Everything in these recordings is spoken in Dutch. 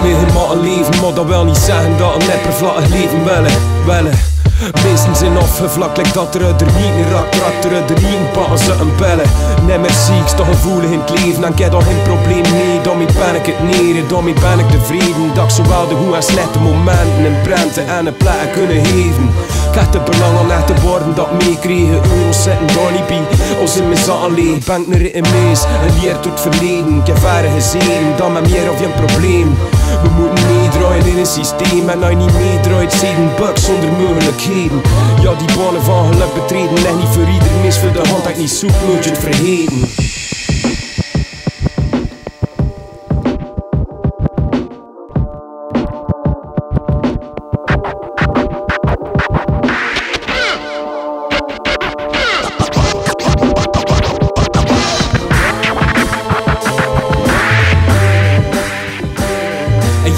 meer helemaal leven, maar dat wil niet zeggen dat een nepper vlak leven willen. Meesten zijn afgevlakt, like dat er uit de rieten raakt, trakt er uit de rieten, pakken ze een pellen. Nimmer ziek, toch gevoelig in het leven, en ik heb dan geen probleem mee. Daarmee ben ik het neer, daarmee ben ik tevreden. Dat ik zowel de goede en slechte momenten in prenten en een plekken kunnen geven. Ik heb te belang om echt te worden dat meekregen. Euro's zitten daar niet bij, als in mijn zaal leeg. Ben ik naar in mees, een leer tot het verleden. Ik heb verre gezien, dan met meer of je een probleem. We moeten meedraaien in een systeem, en als je niet meedraait, zit een bug zonder mogelijkheden. Ja, die banen van geluk betreden, ligt niet voor ieder mis voor de hand, dat ik niet zoek, moet je het vergeten.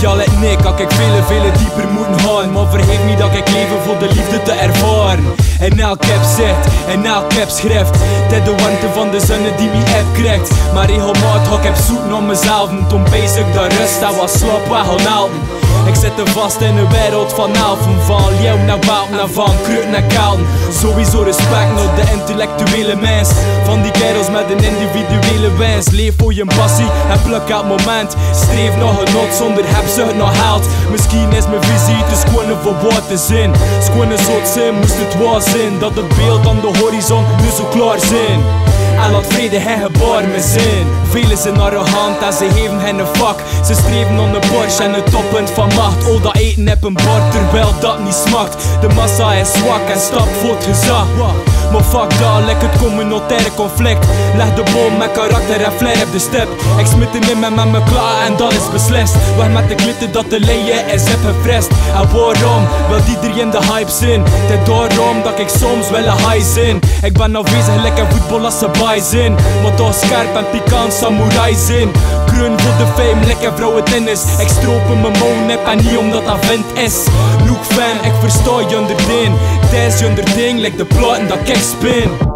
Ja, let nee, kan ik veel dieper moeten gaan. Maar vergeef me dat ik leven voor de liefde te ervaren. En elk heb zegt, en elk heb schrijft. Dit de warmte van de zon die me app krijgt. Maar regelmatig ga ik heb zoek naar mezelf. Toen bezig dat rust en wat slaap weg gaan helpen. Ik zit er vast in een wereld van elfen. Van leeuw naar wapen, naar van kreut naar kelten. Sowieso respect naar de intellectuele mens. Van die kerels met een individuele wens. Leef voor je passie en pluk het moment. Streef naar genot zonder hebzucht naar geld. Misschien is mijn visie te schoon voor wat te zin. Schoon een soort zin, moest het waar zijn. Dat het beeld aan de horizon nu zo klaar zijn. En laat vrede hen gebaar me zijn. Velen zijn arrogant en ze geven hen een vak. Ze streven aan de borst en het toppunt van macht. Oh, dat eten heb een bord terwijl dat niet smakt. De massa is zwak en stapt voor het gezag. Maar fuck dat, lek het communautaire conflict. Leg de boom met karakter en flair op de step. Ik smit er in met me klaar en dat is beslist. Weg met de glitter dat de leien is heb gefrest. En waarom wil iedereen de hype zijn? Het is daarom dat ik soms wel een high zijn. Ik ben afwezig lekker voetbal als ze bij zijn. Maar toch scherp en pikant samurai zijn. Kreun voor de fame, lekker vrouwen tennis. Ik stroop in mijn mouw en niet omdat dat vent is. Look fam, ik versta je onder ding. Thijs je onder ding, like de platen dat ik spin.